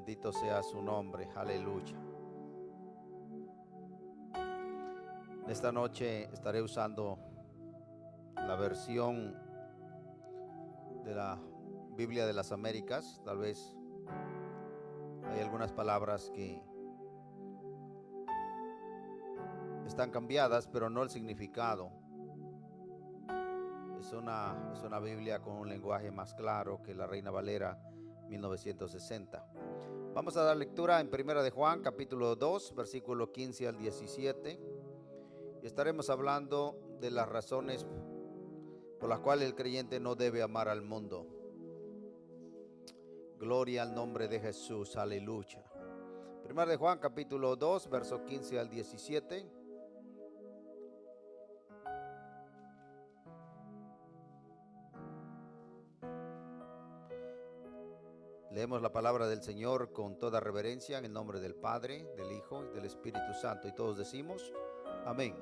Bendito sea su nombre, aleluya. En esta noche estaré usando la versión de la Biblia de las Américas. Tal vez hay algunas palabras que están cambiadas, pero no el significado. Es una Biblia con un lenguaje más claro que la Reina Valera 1960. Vamos a dar lectura en Primera de Juan, capítulo 2, versículo 15 al 17. Y estaremos hablando de las razones por las cuales el creyente no debe amar al mundo. Gloria al nombre de Jesús, aleluya. Primera de Juan, capítulo 2, verso 15 al 17. Leemos la palabra del Señor con toda reverencia en el nombre del Padre, del Hijo y del Espíritu Santo. Y todos decimos, amén.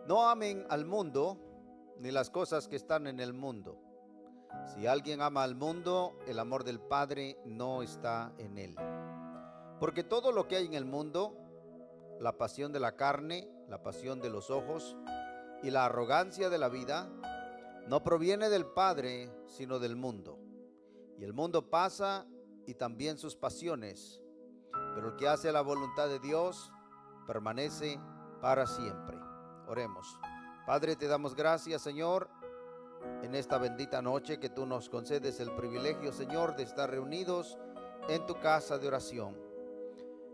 No amen al mundo ni las cosas que están en el mundo. Si alguien ama al mundo, el amor del Padre no está en él. Porque todo lo que hay en el mundo, la pasión de la carne, la pasión de los ojos y la arrogancia de la vida, no proviene del Padre, sino del mundo. Y el mundo pasa y también sus pasiones, pero el que hace la voluntad de Dios permanece para siempre. Oremos. Padre, te damos gracias, Señor, en esta bendita noche que tú nos concedes el privilegio, Señor, de estar reunidos en tu casa de oración.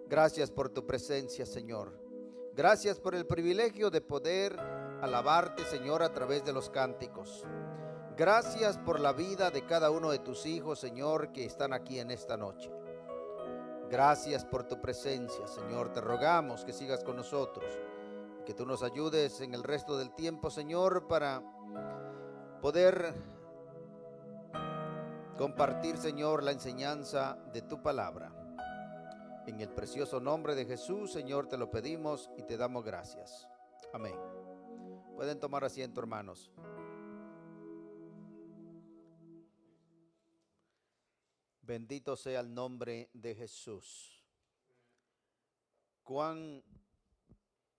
Gracias por tu presencia, Señor. Gracias por el privilegio de poder alabarte, Señor, a través de los cánticos. Gracias por la vida de cada uno de tus hijos, Señor, que están aquí en esta noche. Gracias por tu presencia, Señor. Te rogamos que sigas con nosotros, que tú nos ayudes en el resto del tiempo, Señor, para poder compartir, Señor, la enseñanza de tu palabra. En el precioso nombre de Jesús, Señor, te lo pedimos y te damos gracias. Amén. Pueden tomar asiento, hermanos. Bendito sea el nombre de Jesús. Cuán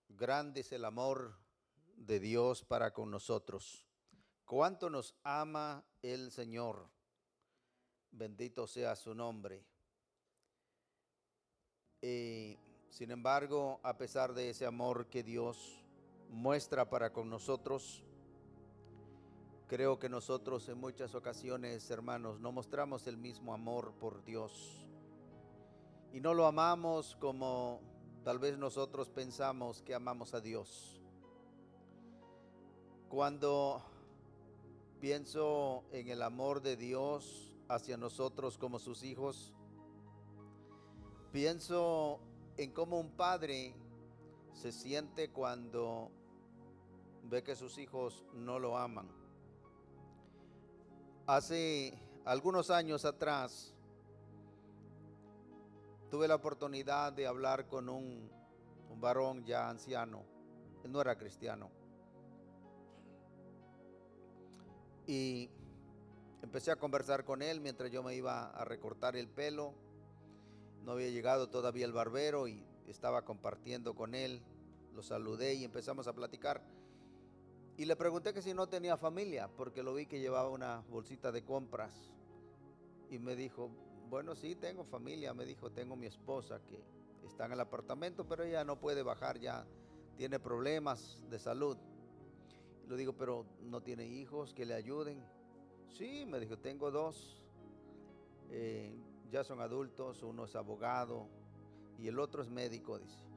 grande es el amor de Dios para con nosotros. Cuánto nos ama el Señor. Bendito sea su nombre. Sin embargo, a pesar de ese amor que Dios muestra para con nosotros, creo que nosotros en muchas ocasiones, hermanos, no mostramos el mismo amor por Dios. Y no lo amamos como tal vez nosotros pensamos que amamos a Dios. Cuando pienso en el amor de Dios hacia nosotros como sus hijos, pienso en cómo un padre se siente cuando ve que sus hijos no lo aman. Hace algunos años atrás tuve la oportunidad de hablar con un varón ya anciano. Él no era cristiano. Y empecé a conversar con él mientras yo me iba a recortar el pelo. No había llegado todavía el barbero y estaba compartiendo con él. Lo saludé y empezamos a platicar. Y le pregunté que si no tenía familia, porque lo vi que llevaba una bolsita de compras. Y me dijo, bueno, sí, tengo familia. Me dijo, tengo mi esposa que está en el apartamento, pero ella no puede bajar, ya tiene problemas de salud. Y le digo, pero ¿no tiene hijos que le ayuden? Sí, me dijo, tengo dos. Ya son adultos, uno es abogado y el otro es médico, dice.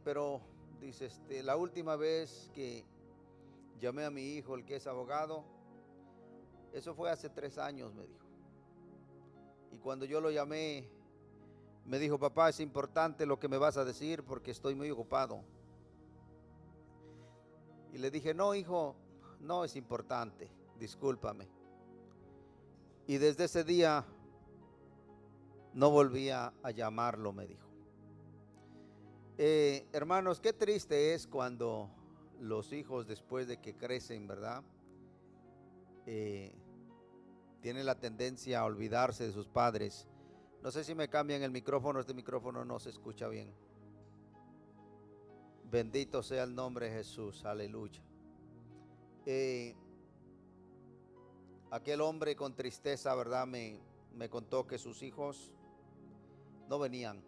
Pero dice, la última vez que llamé a mi hijo, el que es abogado, eso fue hace 3 años, me dijo. Y cuando yo lo llamé, me dijo, papá, es importante lo que me vas a decir porque estoy muy ocupado. Y le dije, no, hijo, no es importante, discúlpame. Y desde ese día no volvía a llamarlo, me dijo. Hermanos, qué triste es cuando los hijos después de que crecen, ¿verdad? tienen la tendencia a olvidarse de sus padres. No sé si me cambian el micrófono, este micrófono no se escucha bien. Bendito sea el nombre de Jesús, aleluya. Aquel hombre con tristeza, ¿verdad? Me contó que sus hijos no venían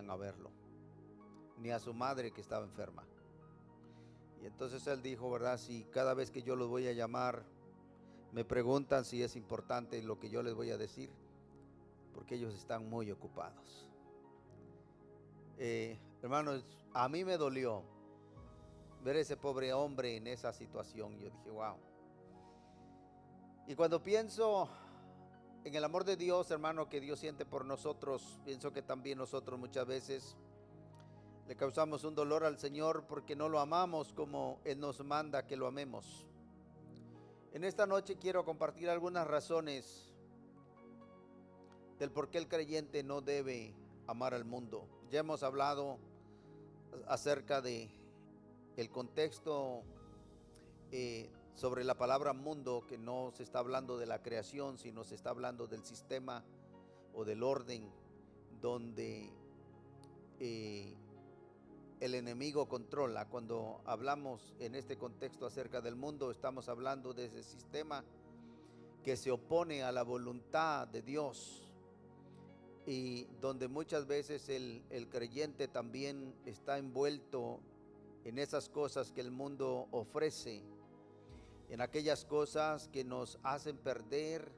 a verlo, ni a su madre que estaba enferma. Y entonces él dijo, ¿verdad? Si cada vez que yo los voy a llamar, me preguntan si es importante lo que yo les voy a decir, porque ellos están muy ocupados. Hermanos, a mí me dolió ver ese pobre hombre en esa situación. Yo dije, wow. Y cuando pienso en el amor de Dios, hermano, que Dios siente por nosotros, pienso que también nosotros muchas veces le causamos un dolor al Señor porque no lo amamos como Él nos manda que lo amemos. En esta noche quiero compartir algunas razones del por qué el creyente no debe amar al mundo. Ya hemos hablado acerca de el contexto sobre la palabra mundo, que no se está hablando de la creación, sino se está hablando del sistema o del orden donde el enemigo controla. Cuando hablamos en este contexto acerca del mundo, estamos hablando de ese sistema que se opone a la voluntad de Dios, y donde muchas veces el creyente también está envuelto en esas cosas que el mundo ofrece, en aquellas cosas que nos hacen perder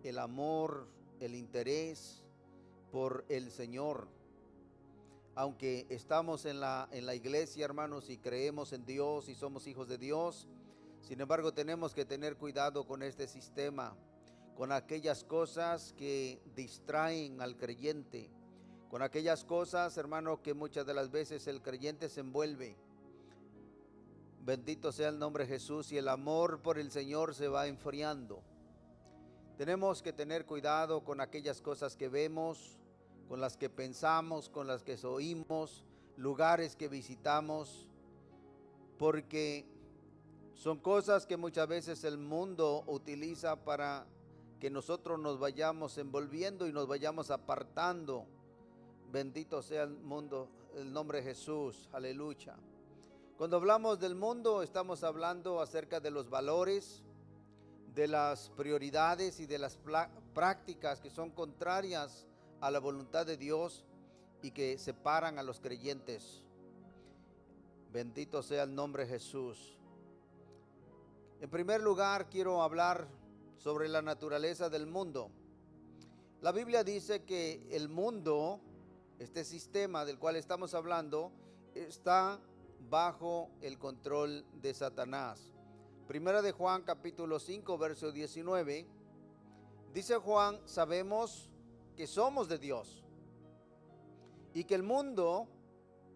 el amor, el interés por el Señor. Aunque estamos en la iglesia, hermanos, y creemos en Dios y somos hijos de Dios, sin embargo tenemos que tener cuidado con este sistema, con aquellas cosas que distraen al creyente, con aquellas cosas, hermano, que muchas de las veces el creyente se envuelve. Bendito sea el nombre de Jesús, y el amor por el Señor se va enfriando. Tenemos que tener cuidado con aquellas cosas que vemos, con las que pensamos, con las que oímos, lugares que visitamos, porque son cosas que muchas veces el mundo utiliza para que nosotros nos vayamos envolviendo y nos vayamos apartando. Bendito sea el mundo, el nombre de Jesús, aleluya. Cuando hablamos del mundo, estamos hablando acerca de los valores, de las prioridades y de las prácticas que son contrarias a la voluntad de Dios y que separan a los creyentes. Bendito sea el nombre de Jesús. En primer lugar, quiero hablar sobre la naturaleza del mundo. La Biblia dice que el mundo, este sistema del cual estamos hablando, está bajo el control de Satanás. Primera de Juan capítulo 5 verso 19, dice Juan: sabemos que somos de Dios y que el mundo,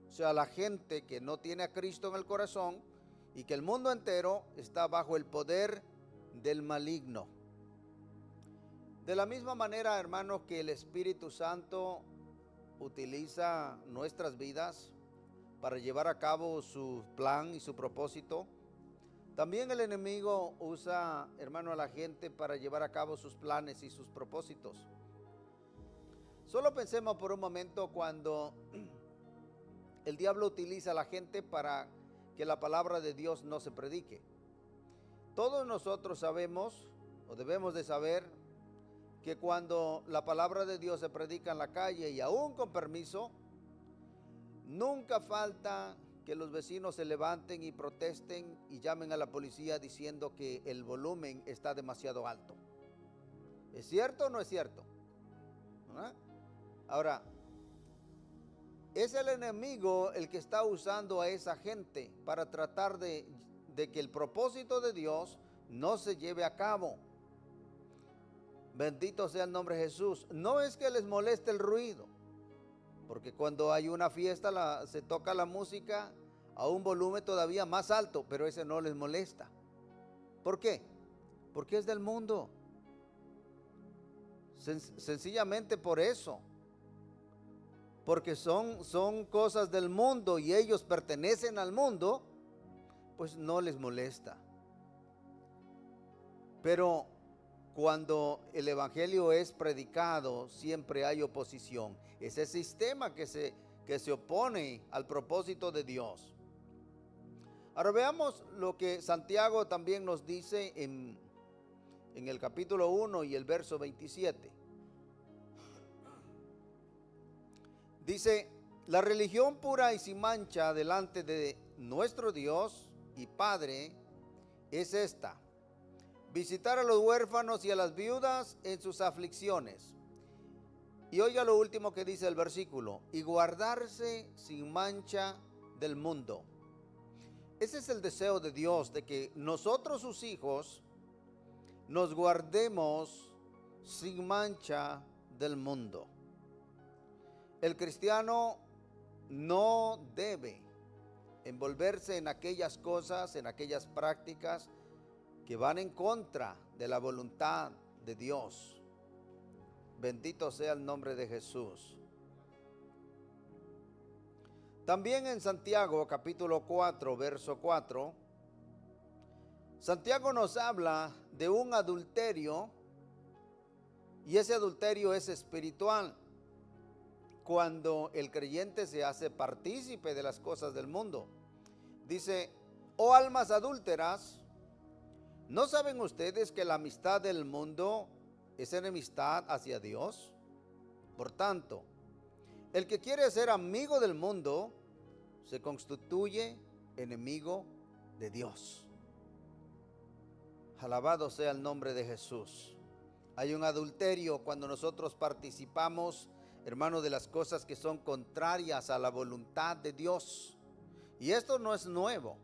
o sea, la gente que no tiene a Cristo en el corazón, y que el mundo entero está bajo el poder del maligno. De la misma manera, hermanos, que el Espíritu Santo utiliza nuestras vidas para llevar a cabo su plan y su propósito, también el enemigo usa, hermano, a la gente para llevar a cabo sus planes y sus propósitos. Solo pensemos por un momento cuando el diablo utiliza a la gente para que la palabra de Dios no se predique. Todos nosotros sabemos, o debemos de saber, que cuando la palabra de Dios se predica en la calle, y aún con permiso, nunca falta que los vecinos se levanten y protesten y llamen a la policía diciendo que el volumen está demasiado alto. ¿Es cierto o no es cierto? ¿Ah? Ahora, es el enemigo el que está usando a esa gente para tratar de que el propósito de Dios no se lleve a cabo. Bendito sea el nombre de Jesús. No es que les moleste el ruido, porque cuando hay una fiesta se toca la música a un volumen todavía más alto, pero ese no les molesta. ¿Por qué? Porque es del mundo. Sencillamente por eso. Porque son cosas del mundo y ellos pertenecen al mundo, pues no les molesta. Pero cuando el evangelio es predicado, siempre hay oposición. Ese sistema que se opone al propósito de Dios. Ahora veamos lo que Santiago también nos dice en el capítulo 1 y el verso 27. Dice: la religión pura y sin mancha delante de nuestro Dios y Padre es esta: visitar a los huérfanos y a las viudas en sus aflicciones. Y oiga lo último que dice el versículo: y guardarse sin mancha del mundo. Ese es el deseo de Dios, de que nosotros sus hijos nos guardemos sin mancha del mundo. El cristiano no debe envolverse en aquellas cosas, en aquellas prácticas que van en contra de la voluntad de Dios. Bendito sea el nombre de Jesús. También en Santiago capítulo 4, verso 4, Santiago nos habla de un adulterio, y ese adulterio es espiritual, cuando el creyente se hace partícipe de las cosas del mundo. Dice: oh almas adúlteras, ¿no saben ustedes que la amistad del mundo es enemistad hacia Dios? Por tanto, el que quiere ser amigo del mundo se constituye enemigo de Dios. Alabado sea el nombre de Jesús. Hay un adulterio cuando nosotros participamos, hermanos, de las cosas que son contrarias a la voluntad de Dios. Y esto no es nuevo.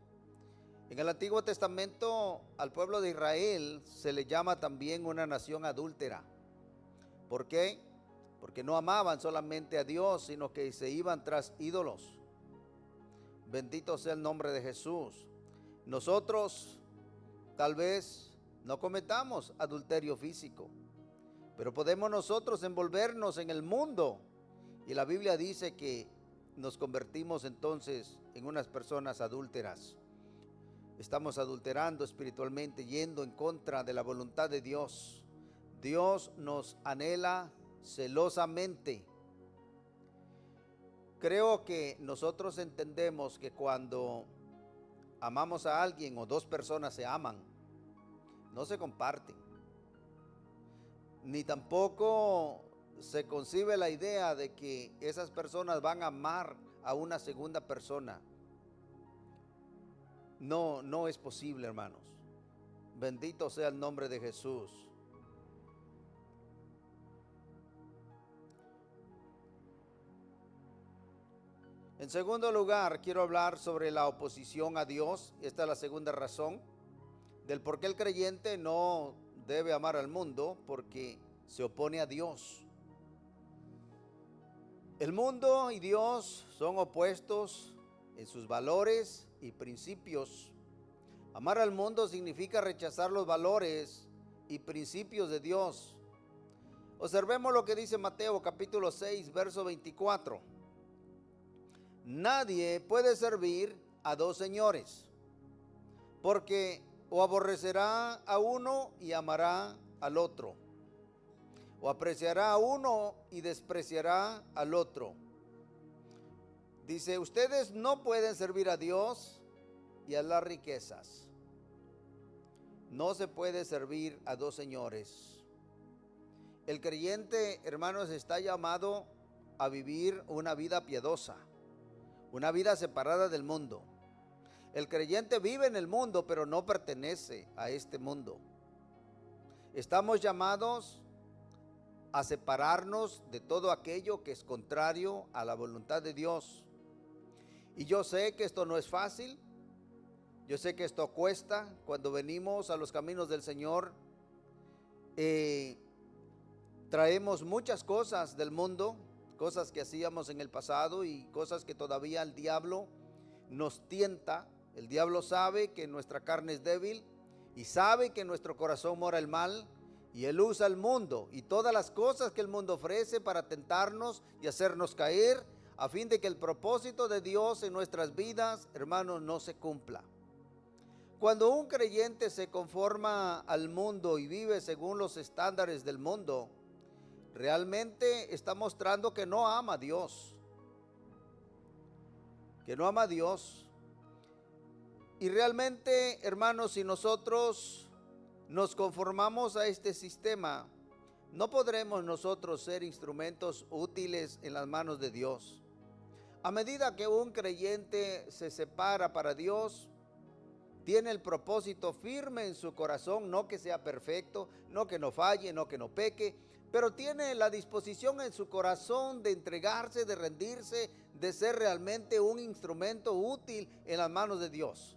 En el Antiguo Testamento al pueblo de Israel se le llama también una nación adúltera. ¿Por qué? Porque no amaban solamente a Dios, sino que se iban tras ídolos. Bendito sea el nombre de Jesús. Nosotros tal vez no cometamos adulterio físico, pero podemos nosotros envolvernos en el mundo. Y la Biblia dice que nos convertimos entonces en unas personas adúlteras. Estamos adulterando espiritualmente, yendo en contra de la voluntad de Dios. Dios nos anhela celosamente. Creo que nosotros entendemos que cuando amamos a alguien o dos personas se aman, no se comparten, ni tampoco se concibe la idea de que esas personas van a amar a una segunda persona. No es posible, hermanos. Bendito sea el nombre de Jesús. En segundo lugar, quiero hablar sobre la oposición a Dios. Esta es la segunda razón del por qué el creyente no debe amar al mundo, porque se opone a Dios. El mundo y Dios son opuestos en sus valores y principios. Amar al mundo significa rechazar los valores y principios de Dios. Observemos lo que dice Mateo capítulo 6, verso 24. Nadie puede servir a dos señores, porque o aborrecerá a uno y amará al otro, o apreciará a uno y despreciará al otro. Dice: ustedes no pueden servir a Dios y a las riquezas. No se puede servir a dos señores. El creyente, hermanos, está llamado a vivir una vida piadosa, una vida separada del mundo. El creyente vive en el mundo, pero no pertenece a este mundo. Estamos llamados a separarnos de todo aquello que es contrario a la voluntad de Dios. Y yo sé que esto no es fácil. Yo sé que esto cuesta. Cuando venimos a los caminos del Señor, traemos muchas cosas del mundo, cosas que hacíamos en el pasado y cosas que todavía el diablo nos tienta. El diablo sabe que nuestra carne es débil y sabe que en nuestro corazón mora el mal, y él usa el mundo y todas las cosas que el mundo ofrece para tentarnos y hacernos caer, a fin de que el propósito de Dios en nuestras vidas, hermanos, no se cumpla. Cuando un creyente se conforma al mundo y vive según los estándares del mundo, realmente está mostrando que no ama a Dios. Que no ama a Dios. Y realmente, hermanos, si nosotros nos conformamos a este sistema, no podremos nosotros ser instrumentos útiles en las manos de Dios. A medida que un creyente se separa para Dios, tiene el propósito firme en su corazón, no que sea perfecto, no que no falle, no que no peque, pero tiene la disposición en su corazón de entregarse, de rendirse, de ser realmente un instrumento útil en las manos de Dios.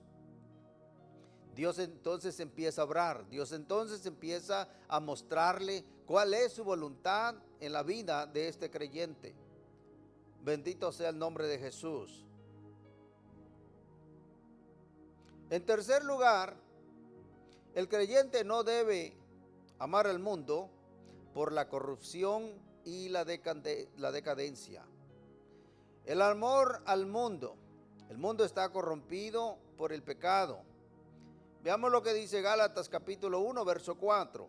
Dios entonces empieza a obrar, Dios entonces empieza a mostrarle cuál es su voluntad en la vida de este creyente. Bendito sea el nombre de Jesús. En tercer lugar, el creyente no debe amar al mundo por la corrupción y la decadencia. El amor al mundo. El mundo está corrompido por el pecado. Veamos lo que dice Gálatas capítulo 1, verso 4.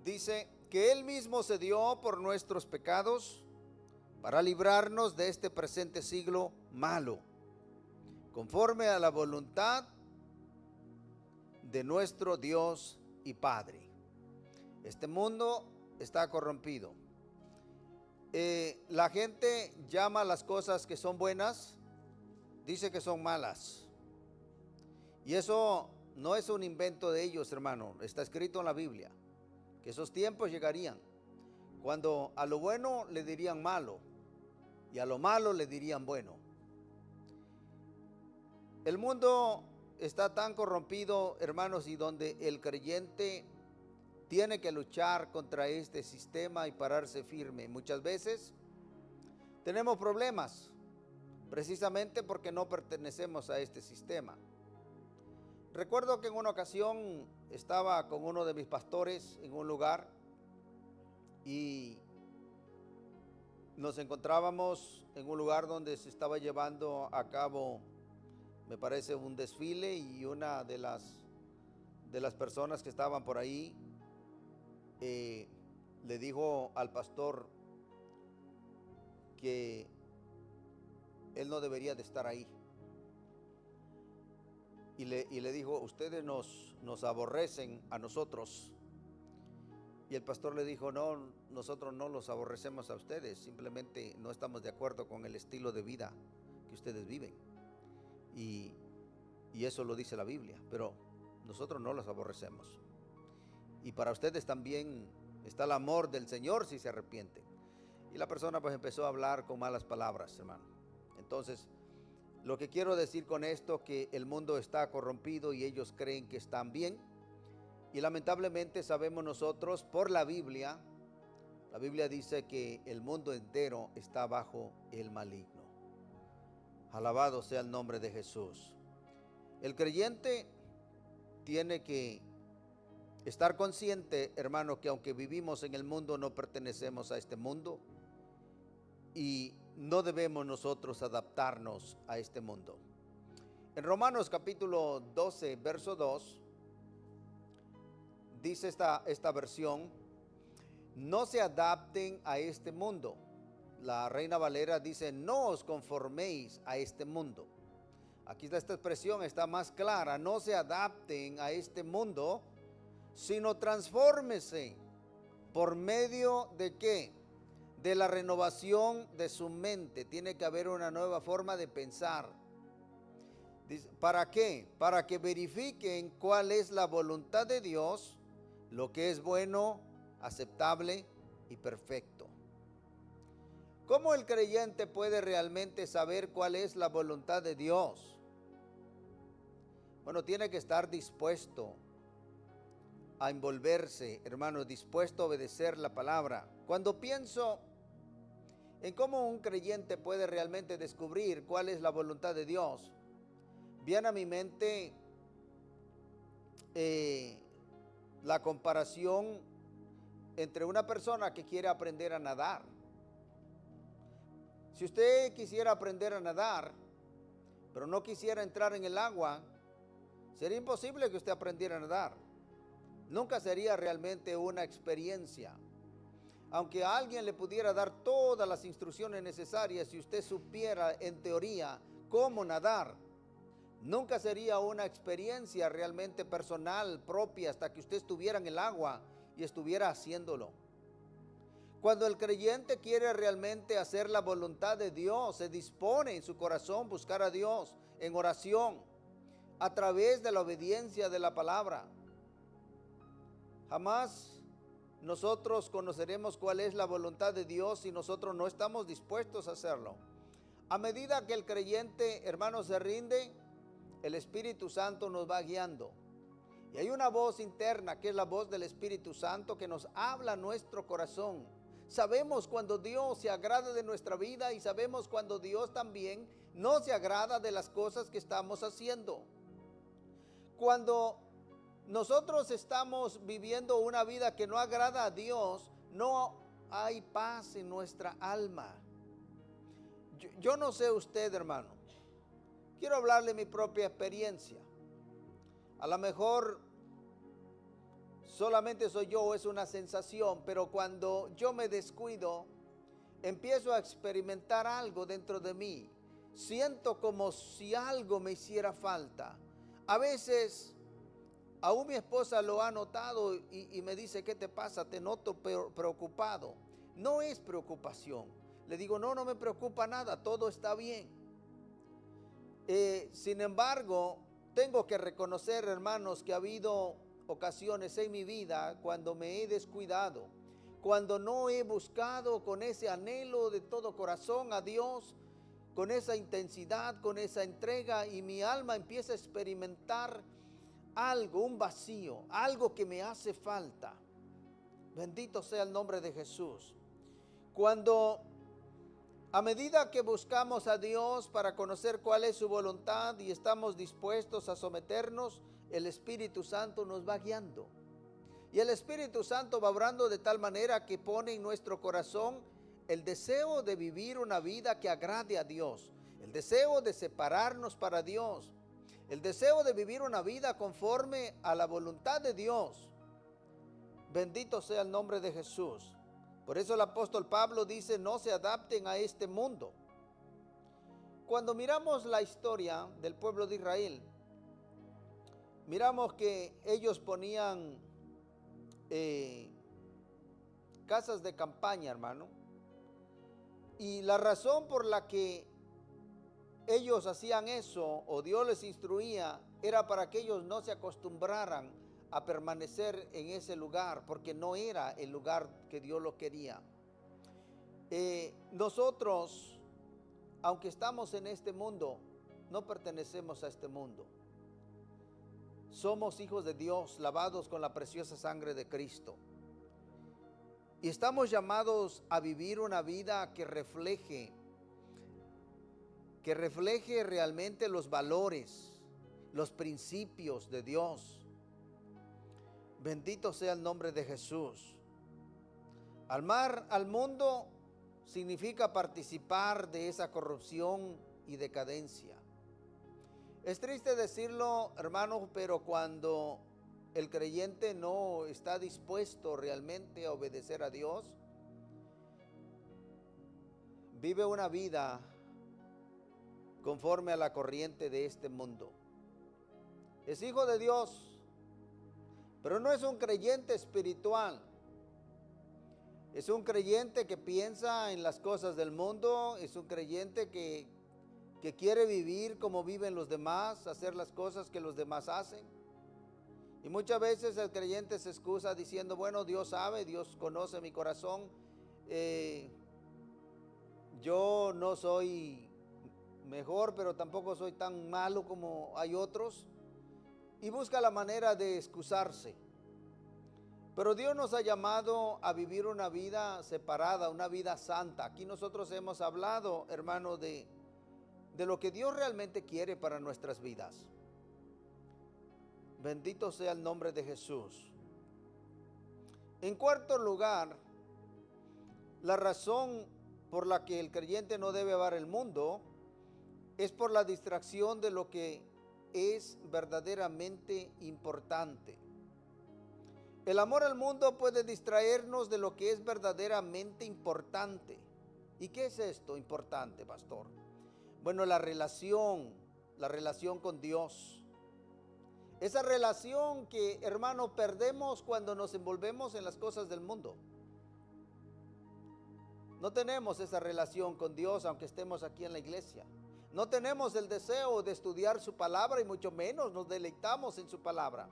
Dice que Él mismo se dio por nuestros pecados para librarnos de este presente siglo malo, conforme a la voluntad de nuestro Dios y Padre. Este mundo está corrompido. La gente llama las cosas que son buenas, dice que son malas. Y eso no es un invento de ellos, hermano. Está escrito en la Biblia, que esos tiempos llegarían, cuando a lo bueno le dirían malo, y a lo malo le dirían bueno. El mundo está tan corrompido, hermanos, y donde el creyente tiene que luchar contra este sistema y pararse firme. Muchas veces tenemos problemas, precisamente porque no pertenecemos a este sistema. Recuerdo que en una ocasión estaba con uno de mis pastores en un lugar y nos encontrábamos en un lugar donde se estaba llevando a cabo, me parece, un desfile, y una de las personas que estaban por ahí le dijo al pastor que él no debería de estar ahí. Y le dijo, ustedes nos aborrecen a nosotros. Y el pastor le dijo, no, nosotros no los aborrecemos a ustedes, simplemente no estamos de acuerdo con el estilo de vida que ustedes viven. Y eso lo dice la Biblia, pero nosotros no los aborrecemos. Y para ustedes también está el amor del Señor si se arrepienten. Y la persona pues empezó a hablar con malas palabras, hermano. Entonces, lo que quiero decir con esto, que el mundo está corrompido y ellos creen que están bien. Y lamentablemente sabemos nosotros por la Biblia dice que el mundo entero está bajo el maligno. Alabado sea el nombre de Jesús. El creyente tiene que estar consciente, hermano, que aunque vivimos en el mundo, no pertenecemos a este mundo y no debemos nosotros adaptarnos a este mundo. En Romanos capítulo 12, verso 2, dice esta versión, no se adapten a este mundo. La Reina Valera dice, no os conforméis a este mundo. Aquí esta expresión está más clara, no se adapten a este mundo, sino transfórmese por medio de ¿qué? De la renovación de su mente. Tiene que haber una nueva forma de pensar. ¿Para qué? Para que verifiquen cuál es la voluntad de Dios, lo que es bueno, aceptable y perfecto. ¿Cómo el creyente puede realmente saber cuál es la voluntad de Dios? Bueno, tiene que estar dispuesto a envolverse, hermanos, dispuesto a obedecer la palabra. Cuando pienso en cómo un creyente puede realmente descubrir cuál es la voluntad de Dios, viene a mi mente la comparación entre una persona que quiere aprender a nadar. Si usted quisiera aprender a nadar, pero no quisiera entrar en el agua, sería imposible que usted aprendiera a nadar. Nunca sería realmente una experiencia. Aunque a alguien le pudiera dar todas las instrucciones necesarias, si usted supiera en teoría cómo nadar, nunca sería una experiencia realmente personal, propia, hasta que usted estuviera en el agua y estuviera haciéndolo. Cuando el creyente quiere realmente hacer la voluntad de Dios, se dispone en su corazón a buscar a Dios en oración, a través de la obediencia de la palabra. Jamás nosotros conoceremos cuál es la voluntad de Dios si nosotros no estamos dispuestos a hacerlo. A medida que el creyente, hermano, se rinde, el Espíritu Santo nos va guiando. Y hay una voz interna que es la voz del Espíritu Santo que nos habla a nuestro corazón. Sabemos cuando Dios se agrada de nuestra vida y sabemos cuando Dios también no se agrada de las cosas que estamos haciendo. Cuando nosotros estamos viviendo una vida que no agrada a Dios, no hay paz en nuestra alma. Yo no sé usted, hermano. Quiero hablarle de mi propia experiencia. A lo mejor solamente soy yo o es una sensación, pero cuando yo me descuido, empiezo a experimentar algo dentro de mí. Siento como si algo me hiciera falta. A veces, aún mi esposa lo ha notado y me dice, ¿qué te pasa? Te noto preocupado. No es preocupación. Le digo, no me preocupa nada, todo está bien. Sin embargo, tengo que reconocer, hermanos, que ha habido ocasiones en mi vida cuando me he descuidado, cuando no he buscado con ese anhelo de todo corazón a Dios, con esa intensidad, con esa entrega, y mi alma empieza a experimentar algo, un vacío, algo que me hace falta. Bendito sea el nombre de Jesús. Cuando a medida que buscamos a Dios para conocer cuál es su voluntad y estamos dispuestos a someternos, el Espíritu Santo nos va guiando. Y el Espíritu Santo va obrando de tal manera que pone en nuestro corazón el deseo de vivir una vida que agrade a Dios, el deseo de separarnos para Dios, el deseo de vivir una vida conforme a la voluntad de Dios. Bendito sea el nombre de Jesús. Por eso el apóstol Pablo dice, no se adapten a este mundo. Cuando miramos la historia del pueblo de Israel, miramos que ellos ponían casas de campaña, hermano. Y la razón por la que ellos hacían eso, o Dios les instruía, era para que ellos no se acostumbraran a permanecer en ese lugar, porque no era el lugar que Dios lo quería. Nosotros, aunque estamos en este mundo, no pertenecemos a este mundo. Somos hijos de Dios, lavados con la preciosa sangre de Cristo. Y estamos llamados a vivir una vida que refleje realmente los valores, los principios de Dios. Bendito sea el nombre de Jesús. Amar al mundo significa participar de esa corrupción y decadencia. Es triste decirlo, hermanos, pero cuando el creyente no está dispuesto realmente a obedecer a Dios, vive una vida conforme a la corriente de este mundo. Es hijo de Dios, pero no es un creyente espiritual. Es un creyente que piensa en las cosas del mundo, es un creyente que quiere vivir como viven los demás, hacer las cosas que los demás hacen. Y muchas veces el creyente se excusa diciendo, bueno, Dios sabe, Dios conoce mi corazón, yo no soy mejor, pero tampoco soy tan malo como hay otros, y busca la manera de excusarse. Pero Dios nos ha llamado a vivir una vida separada, una vida santa. Aquí nosotros hemos hablado, hermano, de lo que Dios realmente quiere para nuestras vidas. Bendito sea el nombre de Jesús. En cuarto lugar, la razón por la que el creyente no debe amar el mundo es por la distracción de lo que es verdaderamente importante. El amor al mundo puede distraernos de lo que es verdaderamente importante. ¿Y qué es esto importante, pastor? Bueno, la relación con Dios. Esa relación que, hermano, perdemos cuando nos envolvemos en las cosas del mundo. No tenemos esa relación con Dios aunque estemos aquí en la iglesia. No tenemos el deseo de estudiar su palabra y mucho menos nos deleitamos en su palabra.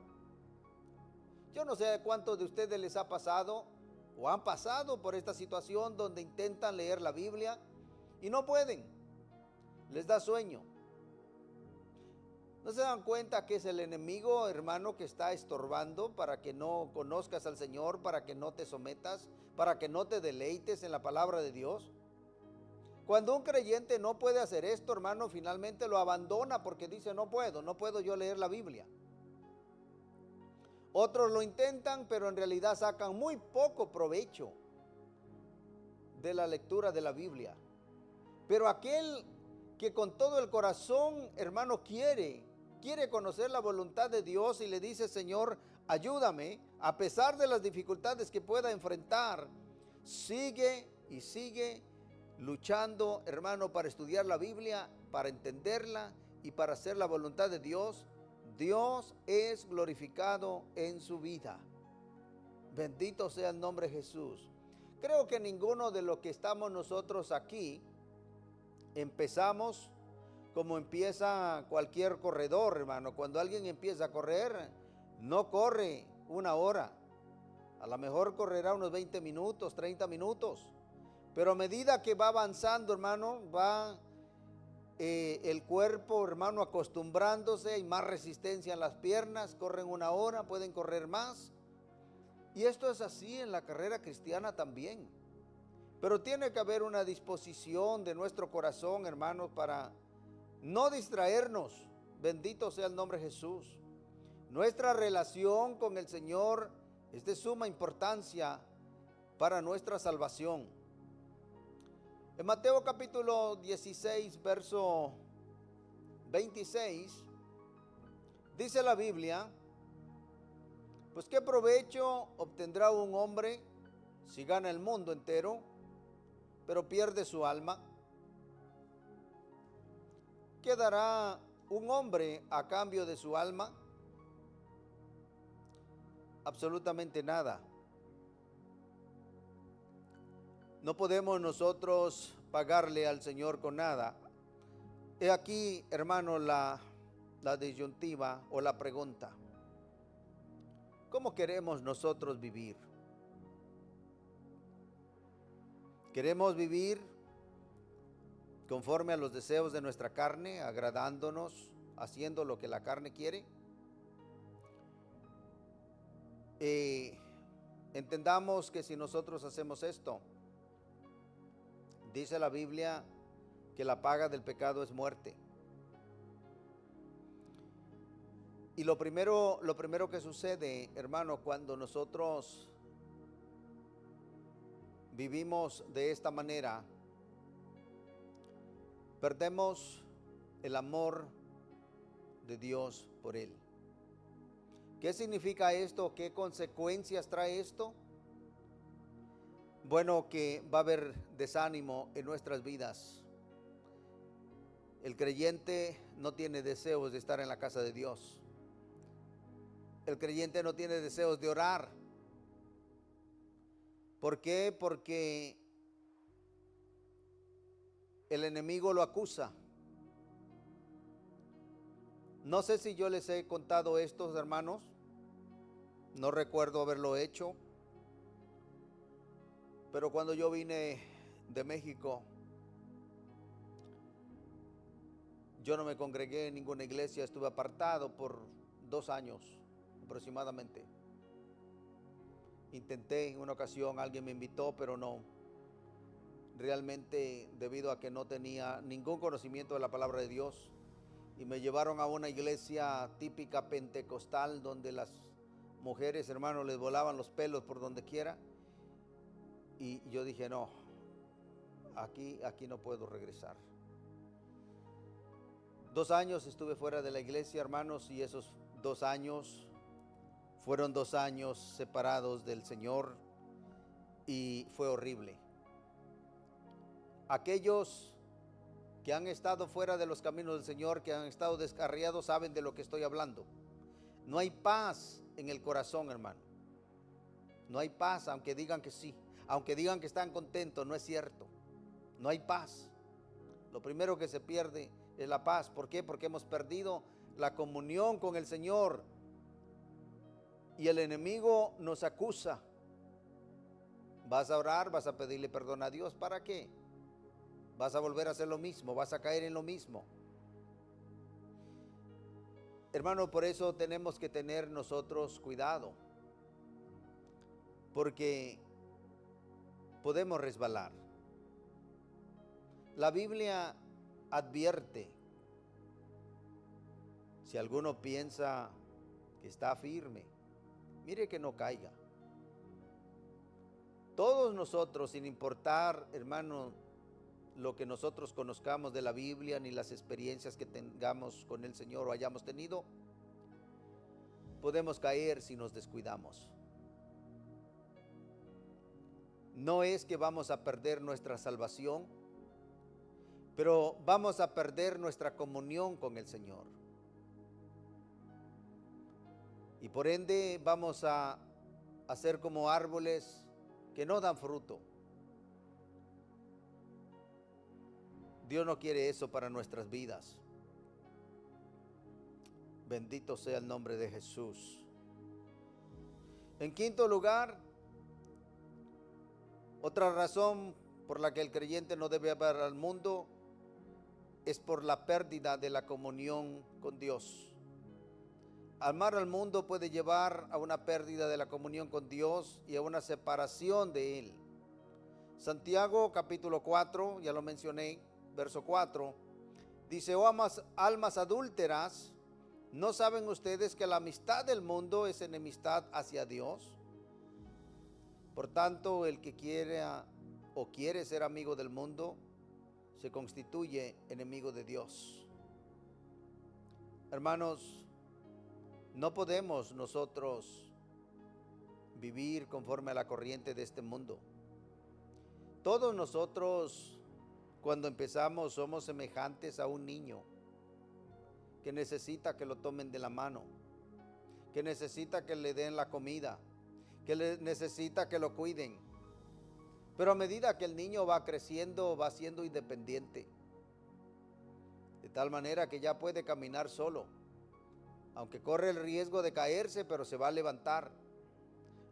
Yo no sé cuántos de ustedes les ha pasado o han pasado por esta situación donde intentan leer la Biblia y no pueden. Les da sueño. ¿No se dan cuenta que es el enemigo, hermano, que está estorbando para que no conozcas al Señor, para que no te sometas, para que no te deleites en la palabra de Dios? Cuando un creyente no puede hacer esto, hermano, finalmente lo abandona porque dice, no puedo yo leer la Biblia. Otros lo intentan, pero en realidad sacan muy poco provecho de la lectura de la Biblia. Pero aquel que con todo el corazón, hermano, quiere conocer la voluntad de Dios y le dice, Señor, ayúdame, a pesar de las dificultades que pueda enfrentar, sigue y sigue luchando, hermano, para estudiar la Biblia, para entenderla y para hacer la voluntad de Dios. Dios es glorificado en su vida. Bendito sea el nombre de Jesús. Creo que ninguno de los que estamos nosotros aquí empezamos como empieza cualquier corredor, hermano. Cuando alguien empieza a correr, no corre una hora. A lo mejor correrá unos 20 minutos, 30 minutos. Pero a medida que va avanzando, hermano, va el cuerpo, hermano, acostumbrándose, hay más resistencia en las piernas, corren una hora, pueden correr más. Y esto es así en la carrera cristiana también. Pero tiene que haber una disposición de nuestro corazón, hermanos, para no distraernos. Bendito sea el nombre de Jesús. Nuestra relación con el Señor es de suma importancia para nuestra salvación. En Mateo capítulo 16, verso 26, dice la Biblia, pues qué provecho obtendrá un hombre si gana el mundo entero, pero pierde su alma. ¿Qué dará un hombre a cambio de su alma? Absolutamente nada. No podemos nosotros pagarle al Señor con nada. He aquí, hermano, la disyuntiva o la pregunta. ¿Cómo queremos nosotros vivir? ¿Queremos vivir conforme a los deseos de nuestra carne, agradándonos, haciendo lo que la carne quiere? Entendamos que si nosotros hacemos esto, dice la Biblia que la paga del pecado es muerte. Y lo primero que sucede, hermano, cuando nosotros vivimos de esta manera, perdemos el amor de Dios por Él. ¿Qué significa esto? ¿Qué consecuencias trae esto? Bueno, que va a haber desánimo en nuestras vidas. El creyente no tiene deseos de estar en la casa de Dios. El creyente no tiene deseos de orar. ¿Por qué? Porque el enemigo lo acusa. No sé si yo les he contado esto, hermanos. No recuerdo haberlo hecho. Pero cuando yo vine de México, yo no me congregué en ninguna iglesia, estuve apartado por 2 años aproximadamente. Intenté en una ocasión, alguien me invitó, pero no. Realmente debido a que no tenía ningún conocimiento de la palabra de Dios. Y me llevaron a una iglesia típica pentecostal donde las mujeres, hermanos, les volaban los pelos por donde quiera. Y yo dije, no, aquí no puedo regresar. 2 años estuve fuera de la iglesia, hermanos, y esos 2 años fueron 2 años separados del Señor y fue horrible. Aquellos que han estado fuera de los caminos del Señor, que han estado descarriados, saben de lo que estoy hablando. No hay paz en el corazón, hermano. No hay paz, aunque digan que sí. Aunque digan que están contentos, no es cierto. No hay paz. Lo primero que se pierde es la paz. ¿Por qué? Porque hemos perdido la comunión con el Señor. Y el enemigo nos acusa. Vas a orar, vas a pedirle perdón a Dios. ¿Para qué? Vas a volver a hacer lo mismo, vas a caer en lo mismo. Hermano, por eso tenemos que tener nosotros cuidado. Porque podemos resbalar. La Biblia advierte, si alguno piensa que está firme, mire que no caiga. Todos nosotros, sin importar, hermano, lo que nosotros conozcamos de la Biblia, ni las experiencias que tengamos con el Señor o hayamos tenido, podemos caer si nos descuidamos. No es que vamos a perder nuestra salvación, pero vamos a perder nuestra comunión con el Señor. Y por ende vamos a ser como árboles que no dan fruto. Dios no quiere eso para nuestras vidas. Bendito sea el nombre de Jesús. En quinto lugar, otra razón por la que el creyente no debe amar al mundo es por la pérdida de la comunión con Dios. Amar al mundo puede llevar a una pérdida de la comunión con Dios y a una separación de Él. Santiago capítulo 4, ya lo mencioné, verso 4, dice: oh almas adúlteras, ¿no saben ustedes que la amistad del mundo es enemistad hacia Dios? Por tanto, el que quiera o quiere ser amigo del mundo, se constituye enemigo de Dios. Hermanos, no podemos nosotros vivir conforme a la corriente de este mundo. Todos nosotros, cuando empezamos, somos semejantes a un niño que necesita que lo tomen de la mano, que necesita que le den la comida, que necesita que lo cuiden. Pero a medida que el niño va creciendo, va siendo independiente, de tal manera que ya puede caminar solo, aunque corre el riesgo de caerse, pero se va a levantar.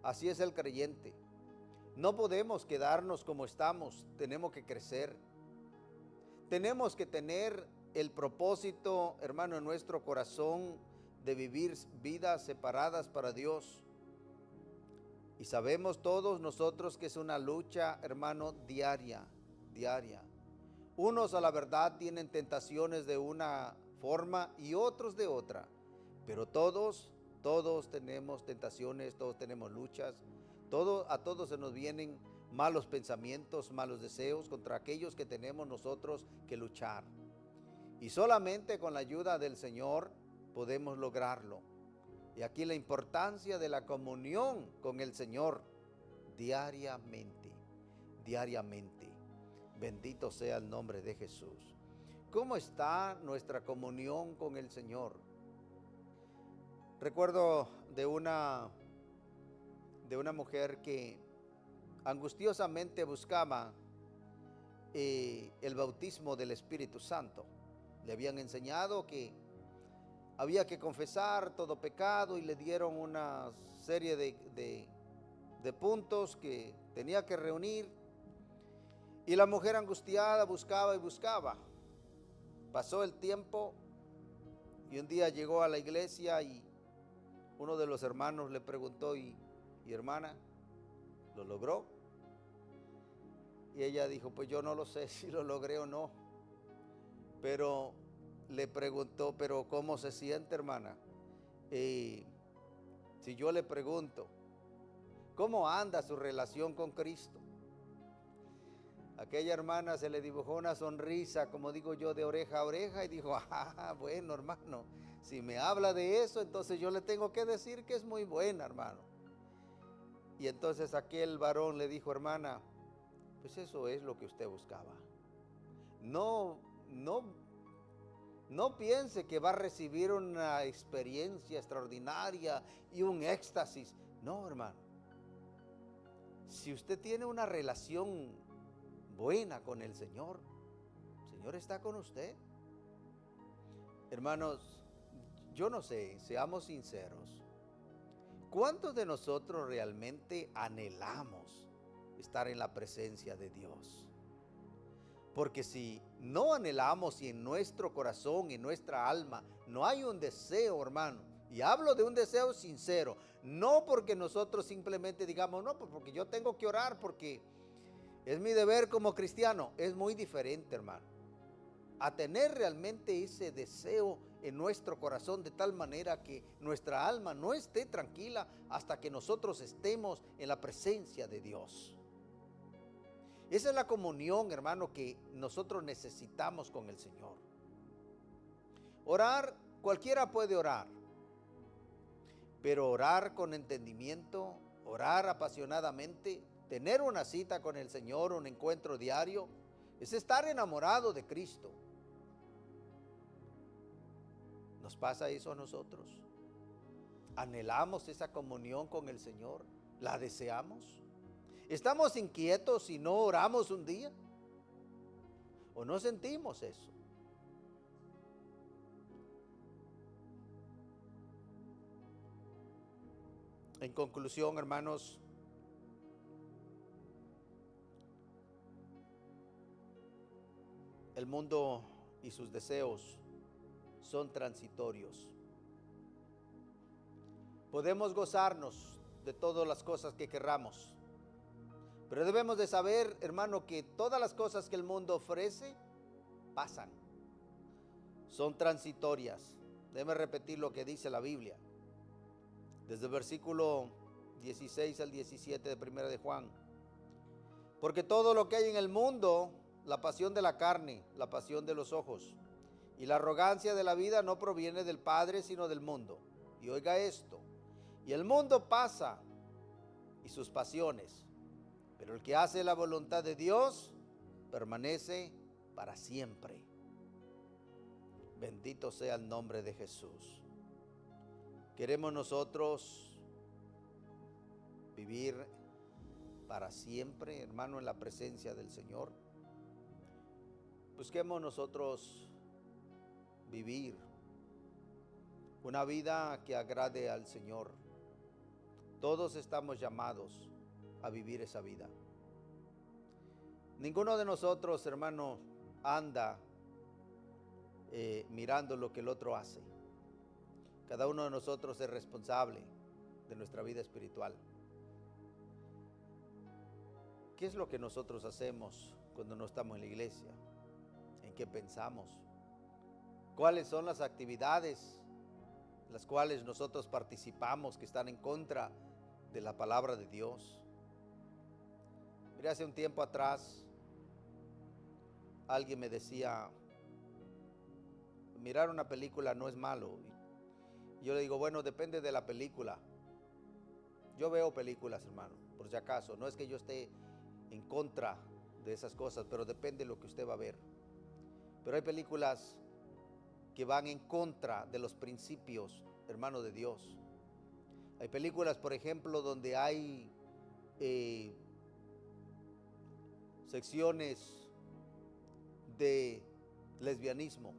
Así es el creyente. No podemos quedarnos como estamos, tenemos que crecer. Tenemos que tener el propósito, hermano, en nuestro corazón de vivir vidas separadas para Dios. Y sabemos todos nosotros que es una lucha, hermano, diaria. Unos a la verdad tienen tentaciones de una forma y otros de otra. Pero todos tenemos tentaciones, todos tenemos luchas. A todos se nos vienen malos pensamientos, malos deseos contra aquellos que tenemos nosotros que luchar. Y solamente con la ayuda del Señor podemos lograrlo. Y aquí la importancia de la comunión con el Señor diariamente. Bendito sea el nombre de Jesús. ¿Cómo está nuestra comunión con el Señor? Recuerdo de una mujer que angustiosamente buscaba el bautismo del Espíritu Santo. Le habían enseñado que había que confesar todo pecado y le dieron una serie de puntos que tenía que reunir. Y la mujer angustiada buscaba y buscaba. Pasó el tiempo y un día llegó a la iglesia y uno de los hermanos le preguntó: ¿y hermana, lo logró? Y ella dijo: pues yo no lo sé si lo logré o no. Pero le preguntó: pero ¿cómo se siente, hermana? Si yo le pregunto, ¿cómo anda su relación con Cristo? Aquella hermana se le dibujó una sonrisa, como digo yo, de oreja a oreja, y dijo, bueno, hermano, si me habla de eso, entonces yo le tengo que decir que es muy buena, hermano. Y entonces aquel varón le dijo, hermana, pues eso es lo que usted buscaba. No piense que va a recibir una experiencia extraordinaria y un éxtasis. No, hermano. Si usted tiene una relación buena con el Señor está con usted. Hermanos, yo no sé, seamos sinceros. ¿Cuántos de nosotros realmente anhelamos estar en la presencia de Dios? Porque si no anhelamos y en nuestro corazón, en nuestra alma, no hay un deseo, hermano, y hablo de un deseo sincero, no porque nosotros simplemente digamos, no, pues porque yo tengo que orar, porque es mi deber como cristiano, es muy diferente, hermano, a tener realmente ese deseo en nuestro corazón de tal manera que nuestra alma no esté tranquila hasta que nosotros estemos en la presencia de Dios. Esa es la comunión, hermano, que nosotros necesitamos con el Señor. Orar, cualquiera puede orar, pero orar con entendimiento, orar apasionadamente, tener una cita con el Señor, un encuentro diario, es estar enamorado de Cristo. ¿Nos pasa eso a nosotros? ¿Anhelamos esa comunión con el Señor? ¿La deseamos? ¿Estamos inquietos si no oramos un día? ¿O no sentimos eso? En conclusión, hermanos, el mundo y sus deseos son transitorios. Podemos gozarnos de todas las cosas que querramos, pero debemos de saber, hermano, que todas las cosas que el mundo ofrece pasan, son transitorias. Déjeme repetir lo que dice la Biblia. Desde el versículo 16 al 17 de Primera de Juan. Porque todo lo que hay en el mundo, la pasión de la carne, la pasión de los ojos y la arrogancia de la vida no proviene del Padre, sino del mundo. Y oiga esto, y el mundo pasa y sus pasiones, pero el que hace la voluntad de Dios permanece para siempre. Bendito sea el nombre de Jesús. ¿Queremos nosotros vivir para siempre, hermano, en la presencia del Señor? Busquemos nosotros vivir una vida que agrade al Señor. Todos estamos llamados a vivir esa vida. Ninguno de nosotros, hermano, anda mirando lo que el otro hace. Cada uno de nosotros es responsable de nuestra vida espiritual. ¿Qué es lo que nosotros hacemos cuando no estamos en la iglesia? ¿En qué pensamos? ¿Cuáles son las actividades en las cuales nosotros participamos que están en contra de la palabra de Dios? Mire, hace un tiempo atrás alguien me decía, mirar una película no es malo. Y yo le digo, bueno, depende de la película. Yo veo películas, hermano, por si acaso. No es que yo esté en contra de esas cosas, pero depende de lo que usted va a ver. Pero hay películas que van en contra de los principios, hermano, de Dios. Hay películas, por ejemplo, donde hay secciones de lesbianismo,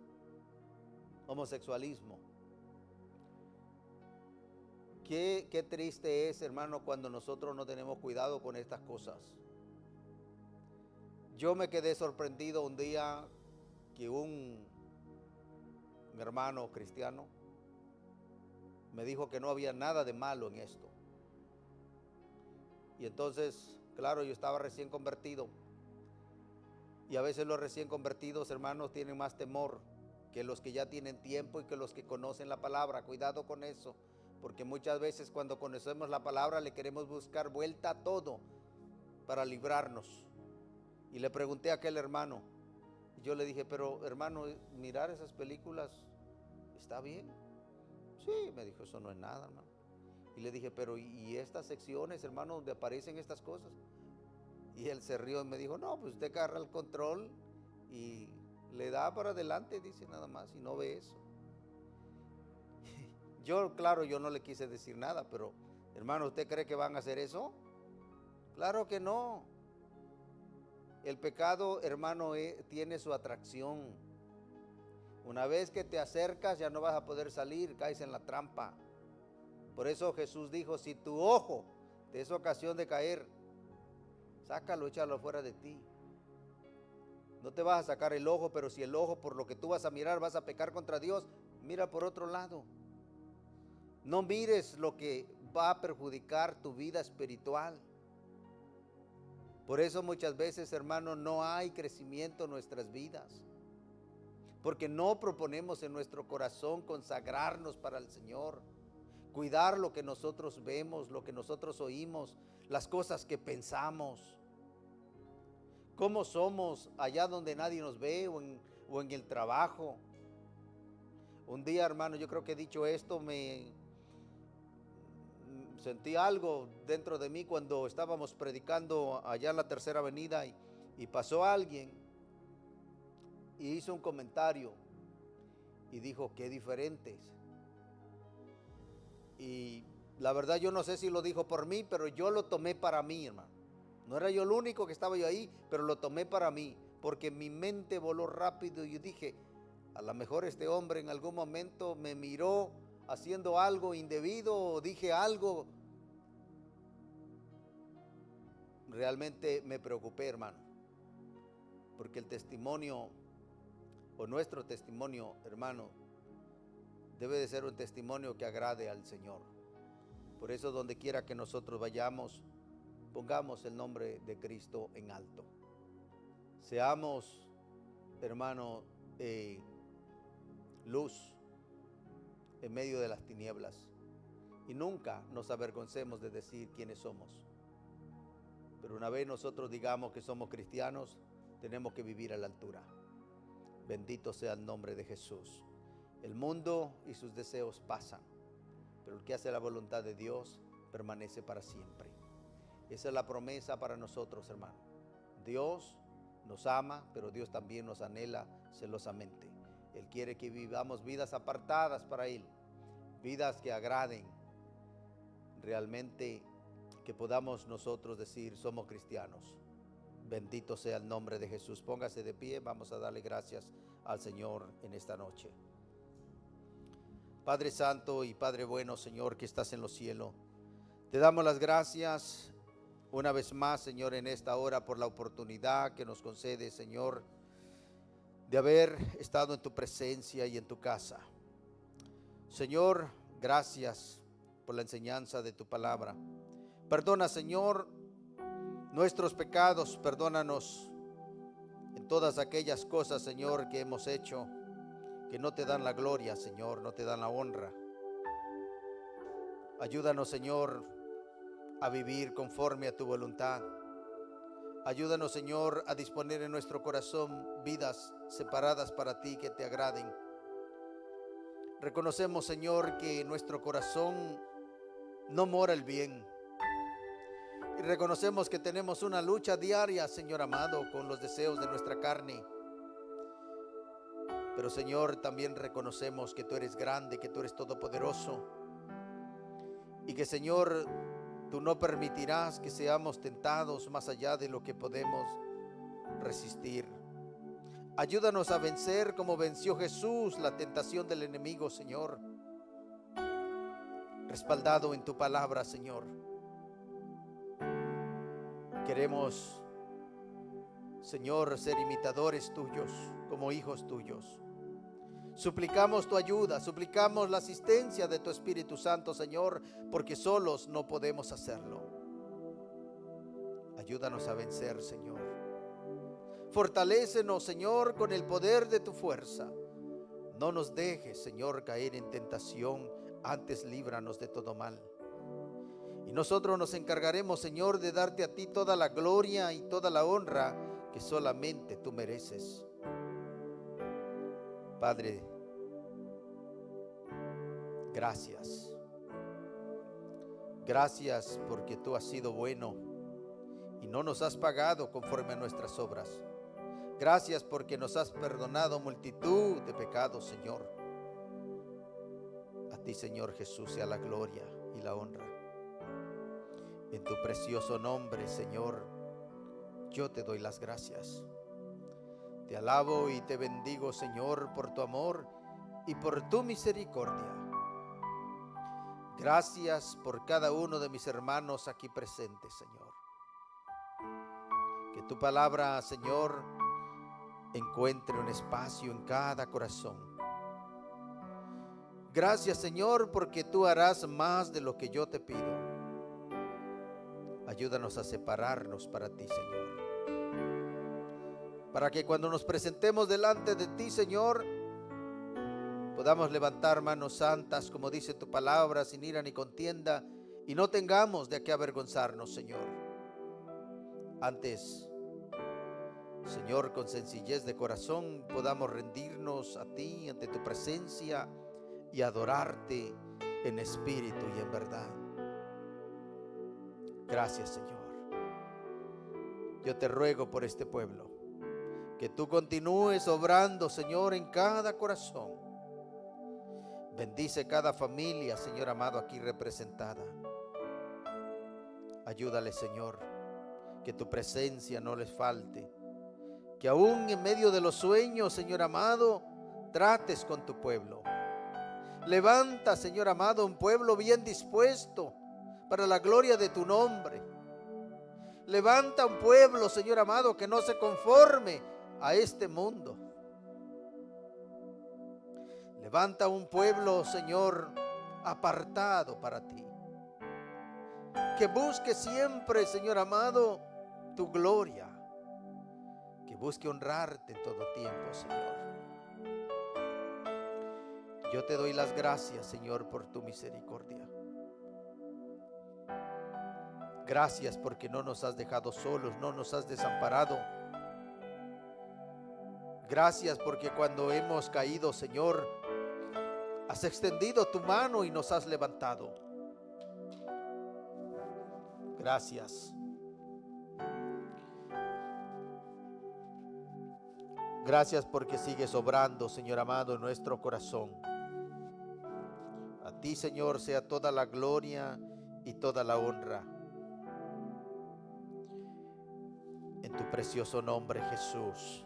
homosexualismo. Qué triste es, hermano, cuando nosotros no tenemos cuidado con estas cosas. Yo me quedé sorprendido un día que un hermano cristiano me dijo que no había nada de malo en esto. Y entonces, claro, yo estaba recién convertido. Y a veces los recién convertidos, hermanos, tienen más temor que los que ya tienen tiempo y que los que conocen la palabra. Cuidado con eso, porque muchas veces cuando conocemos la palabra le queremos buscar vuelta a todo para librarnos. Y le pregunté a aquel hermano, y yo le dije, pero hermano, mirar esas películas está bien. Sí, me dijo, eso no es nada, hermano. Y le dije, pero ¿y estas secciones, hermano, donde aparecen estas cosas? Y él se rió y me dijo, no, pues usted agarra el control y le da para adelante, dice, nada más, y no ve eso. Yo, claro, yo no le quise decir nada, pero hermano, ¿usted cree que van a hacer eso? Claro que no. El pecado, hermano, tiene su atracción. Una vez que te acercas ya no vas a poder salir, caes en la trampa. Por eso Jesús dijo, si tu ojo te es ocasión de caer, sácalo, échalo fuera de ti. No te vas a sacar el ojo, pero si el ojo por lo que tú vas a mirar vas a pecar contra Dios, mira por otro lado. No mires lo que va a perjudicar tu vida espiritual. Por eso muchas veces, hermano, no hay crecimiento en nuestras vidas. Porque no proponemos en nuestro corazón consagrarnos para el Señor. Cuidar lo que nosotros vemos, lo que nosotros oímos, las cosas que pensamos. Cómo somos allá donde nadie nos ve o en el trabajo. Un día, hermano, yo creo que he dicho esto, me sentí algo dentro de mí cuando estábamos predicando allá en la Tercera Avenida y pasó alguien y hizo un comentario y dijo, qué diferentes. Y la verdad yo no sé si lo dijo por mí, pero yo lo tomé para mí, hermano. No era yo el único que estaba yo ahí, pero lo tomé para mí, porque mi mente voló rápido y yo dije, a lo mejor este hombre en algún momento me miró haciendo algo indebido o dije algo. Realmente me preocupé, hermano, porque el testimonio o nuestro testimonio, hermano, debe de ser un testimonio que agrade al Señor. Por eso donde quiera que nosotros vayamos, pongamos el nombre de Cristo en alto. Seamos, hermano, luz en medio de las tinieblas y nunca nos avergoncemos de decir quiénes somos. Pero una vez nosotros digamos que somos cristianos, tenemos que vivir a la altura. Bendito sea el nombre de Jesús. El mundo y sus deseos pasan, pero el que hace la voluntad de Dios permanece para siempre. Esa es la promesa para nosotros, hermano. Dios nos ama, pero Dios también nos anhela celosamente. Él quiere que vivamos vidas apartadas para Él, vidas que agraden, realmente que podamos nosotros decir somos cristianos. Bendito sea el nombre de Jesús. Póngase de pie, vamos a darle gracias al Señor en esta noche. Padre Santo y Padre bueno, Señor, que estás en los cielos, te damos las gracias una vez más, Señor, en esta hora por la oportunidad que nos concede, Señor, de haber estado en tu presencia y en tu casa. Señor, gracias por la enseñanza de tu palabra. Perdona, Señor, nuestros pecados, perdónanos en todas aquellas cosas, Señor, que hemos hecho, que no te dan la gloria, Señor, no te dan la honra. Ayúdanos, Señor, a vivir conforme a tu voluntad. Ayúdanos, Señor, a disponer en nuestro corazón vidas separadas para ti que te agraden. Reconocemos, Señor, que en nuestro corazón no mora el bien. Y reconocemos que tenemos una lucha diaria, Señor amado, con los deseos de nuestra carne. Pero, Señor, también reconocemos que tú eres grande, que tú eres todopoderoso. Y que, Señor, tú no permitirás que seamos tentados más allá de lo que podemos resistir. Ayúdanos a vencer como venció Jesús la tentación del enemigo, Señor. Respaldado en tu palabra, Señor. Queremos, Señor, ser imitadores tuyos, como hijos tuyos. Suplicamos tu ayuda, suplicamos la asistencia de tu Espíritu Santo, Señor, porque solos no podemos hacerlo. Ayúdanos a vencer, Señor. Fortalécenos, Señor, con el poder de tu fuerza. No nos dejes, Señor, caer en tentación, antes líbranos de todo mal. Y nosotros nos encargaremos, Señor, de darte a ti toda la gloria y toda la honra que solamente tú mereces. Padre, gracias. Gracias porque tú has sido bueno y no nos has pagado conforme a nuestras obras. Gracias porque nos has perdonado multitud de pecados, Señor. A ti, Señor Jesús, sea la gloria y la honra. En tu precioso nombre, Señor, yo te doy las gracias. Te alabo y te bendigo, Señor, por tu amor y por tu misericordia. Gracias por cada uno de mis hermanos aquí presentes, Señor. Que tu palabra, Señor, encuentre un espacio en cada corazón. Gracias, Señor, porque tú harás más de lo que yo te pido. Ayúdanos a separarnos para ti, Señor. Para que cuando nos presentemos delante de ti, Señor, podamos levantar manos santas, como dice tu palabra, sin ira ni contienda, y no tengamos de qué avergonzarnos, Señor. Antes, Señor, con sencillez de corazón podamos rendirnos a ti ante tu presencia y adorarte en espíritu y en verdad. Gracias, Señor. Yo te ruego por este pueblo, que tú continúes obrando, Señor, en cada corazón. Bendice cada familia, Señor amado, aquí representada. Ayúdale, Señor, que tu presencia no les falte. Que aún en medio de los sueños, Señor amado, trates con tu pueblo. Levanta, Señor amado, un pueblo bien dispuesto para la gloria de tu nombre. Levanta un pueblo, Señor amado, que no se conforme a este mundo. Levanta un pueblo, Señor, apartado para ti. Que busque siempre, Señor amado, tu gloria. Que busque honrarte en todo tiempo, Señor. Yo te doy las gracias, Señor, por tu misericordia. Gracias porque no nos has dejado solos, no nos has desamparado. Gracias porque cuando hemos caído, Señor, has extendido tu mano y nos has levantado. Gracias. Gracias porque sigues obrando, Señor amado, en nuestro corazón. A ti, Señor, sea toda la gloria y toda la honra. En tu precioso nombre, Jesús.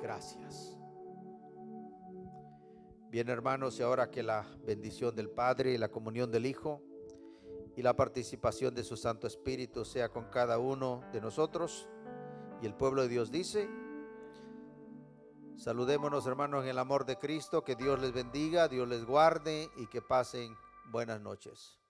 Gracias. Bien, hermanos, y ahora que la bendición del Padre y la comunión del Hijo y la participación de su Santo Espíritu sea con cada uno de nosotros. Y el pueblo de Dios dice: saludémonos, hermanos, en el amor de Cristo. Que Dios les bendiga, Dios les guarde y que pasen buenas noches.